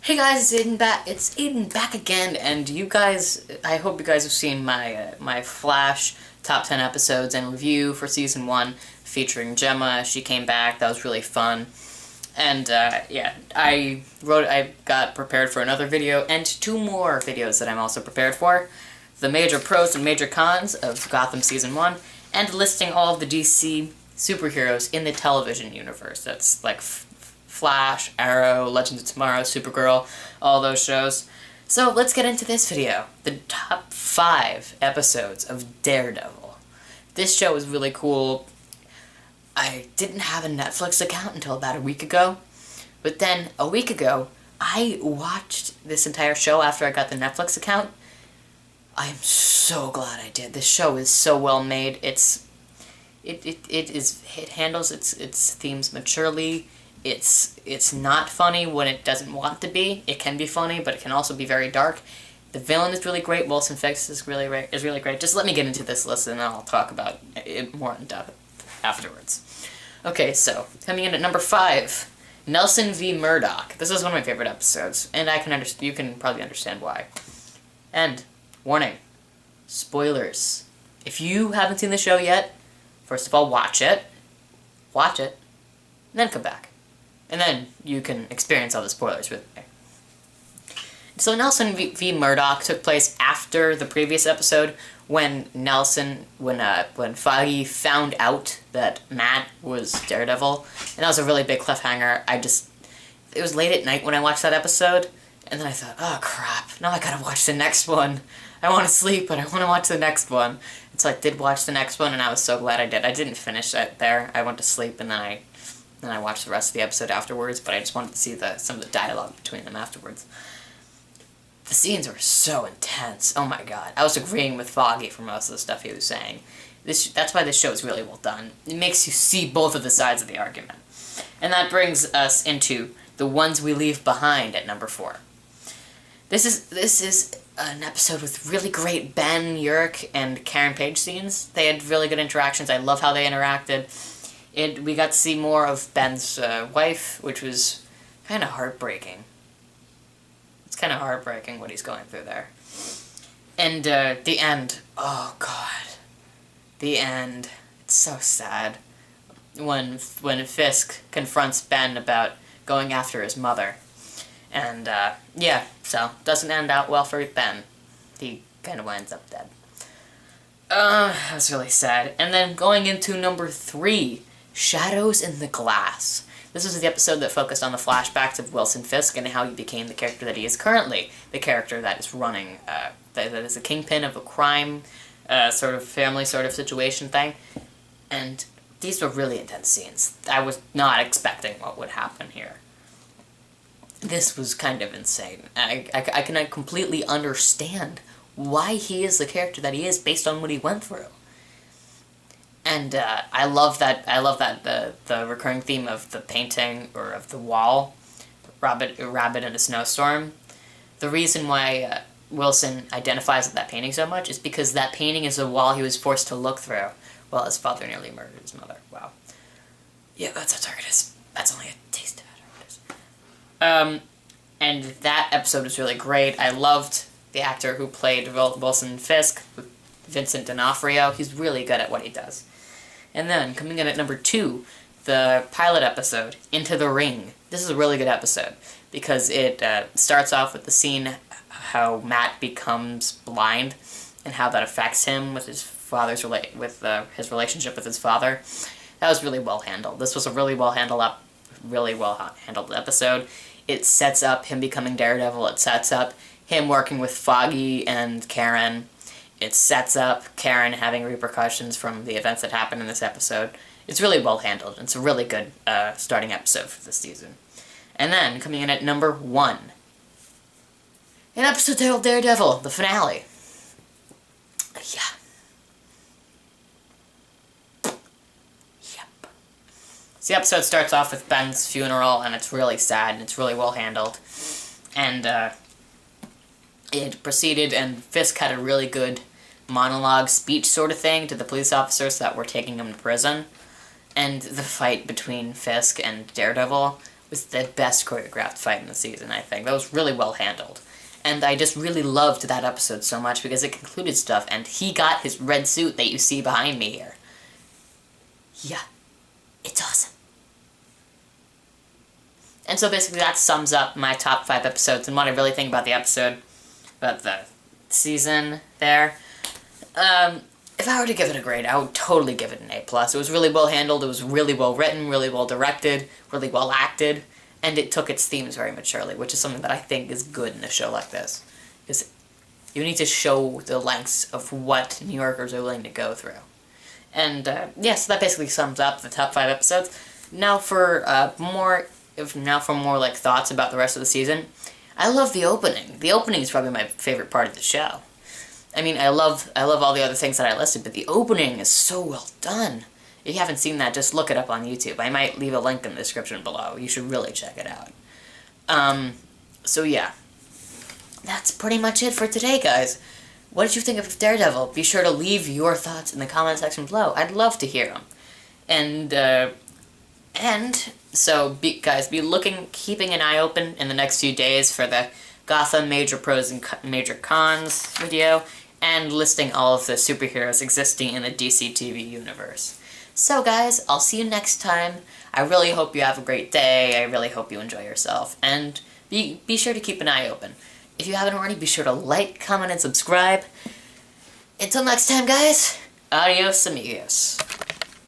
Hey guys, it's Aiden back again, and you guys, I hope you guys have seen my Flash top 10 episodes and review for season 1 featuring Gemma. She came back, that was really fun. And yeah, I got prepared for another video and 2 more videos that I'm also prepared for. The major pros and major cons of Gotham season 1, and listing all of the DC superheroes in the television universe. That's like Flash, Arrow, Legends of Tomorrow, Supergirl, all those shows. So let's get into this video. The top 5 episodes of Daredevil. This show is really cool. I didn't have a Netflix account until about a week ago, but then a week ago, I watched this entire show after I got the Netflix account. I am so glad I did. This show is so well made. It handles its themes maturely. It's not funny when it doesn't want to be. It can be funny, but it can also be very dark. The villain is really great. Wilson Fisk is really great. Just let me get into this list, and then I'll talk about it more in depth afterwards. Okay, so coming in at number 5, Nelson v. Murdoch. This is one of my favorite episodes, and you can probably understand why. And warning, spoilers. If you haven't seen the show yet, first of all, watch it, and then come back. And then you can experience all the spoilers with me. So Nelson v. Murdoch took place after the previous episode when Foggy found out that Matt was Daredevil. And that was a really big cliffhanger. It was late at night when I watched that episode, and then I thought, oh crap, now I gotta watch the next one. I want to sleep, but I want to watch the next one. And so I did watch the next one, and I was so glad I did. I didn't finish it there. I went to sleep, and then I watched the rest of the episode afterwards, but I just wanted to see some of the dialogue between them afterwards. The scenes were so intense. Oh my god. I was agreeing with Foggy for most of the stuff he was saying. That's why this show is really well done. It makes you see both of the sides of the argument. And that brings us into The Ones We Leave Behind at number 4. This is an episode with really great Ben, Urich, and Karen Page scenes. They had really good interactions. I love how they interacted. We got to see more of Ben's wife, which was kind of heartbreaking. It's kind of heartbreaking what he's going through there. And the end. Oh, God. The end. It's so sad. When Fisk confronts Ben about going after his mother. And, yeah, so doesn't end out well for Ben. He kind of winds up dead. That was really sad. And then going into number 3, Shadows in the Glass. This was the episode that focused on the flashbacks of Wilson Fisk and how he became the character that he is currently. The character that is running, that is a kingpin of a crime, sort of family sort of situation thing. And these were really intense scenes. I was not expecting what would happen here. This was kind of insane. I can completely understand why he is the character that he is based on what he went through. And I love that the recurring theme of the painting or of the wall, rabbit in a snowstorm. The reason why Wilson identifies with that painting so much is because that painting is the wall he was forced to look through while his father nearly murdered his mother. Wow. Yeah, that's how dark it is. That's only a taste of how dark it is. And that episode was really great. I loved the actor who played Wilson Fisk, Vincent D'Onofrio. He's really good at what he does. And then, coming in at number 2, the pilot episode, Into the Ring. This is a really good episode, because it starts off with the scene how Matt becomes blind, and how that affects him with his his relationship with his father. That was really well handled. This was a really well handled episode. It sets up him becoming Daredevil. It sets up him working with Foggy and Karen. It sets up Karen having repercussions from the events that happened in this episode. It's really well handled. It's a really good starting episode for this season. And then, coming in at number 1, an episode titled Daredevil, the finale. Yeah. Yep. So the episode starts off with Ben's funeral, and it's really sad, and it's really well handled. And it proceeded, and Fisk had a really good monologue speech sort of thing to the police officers that were taking him to prison. And the fight between Fisk and Daredevil was the best choreographed fight in the season, I think. That was really well handled. And I just really loved that episode so much because it concluded stuff, and he got his red suit that you see behind me here. Yeah, it's awesome. And so basically that sums up my top 5 episodes and what I really think about the episode, about the season there. If I were to give it a grade, I would totally give it an A+. It was really well handled, it was really well written, really well directed, really well acted, and it took its themes very maturely, which is something that I think is good in a show like this. Because you need to show the lengths of what New Yorkers are willing to go through. And, yeah, so that basically sums up the top 5 episodes. Now for more like thoughts about the rest of the season, I love the opening. The opening is probably my favorite part of the show. I mean, I love all the other things that I listed, but the opening is so well done. If you haven't seen that, just look it up on YouTube. I might leave a link in the description below. You should really check it out. So yeah. That's pretty much it for today, guys. What did you think of Daredevil? Be sure to leave your thoughts in the comment section below. I'd love to hear them. So, guys, be keeping an eye open in the next few days for the Gotham Major Pros and Major Cons video, and listing all of the superheroes existing in the DC TV universe. So, guys, I'll see you next time. I really hope you have a great day. I really hope you enjoy yourself. And be sure to keep an eye open. If you haven't already, be sure to like, comment, and subscribe. Until next time, guys, adios amigos.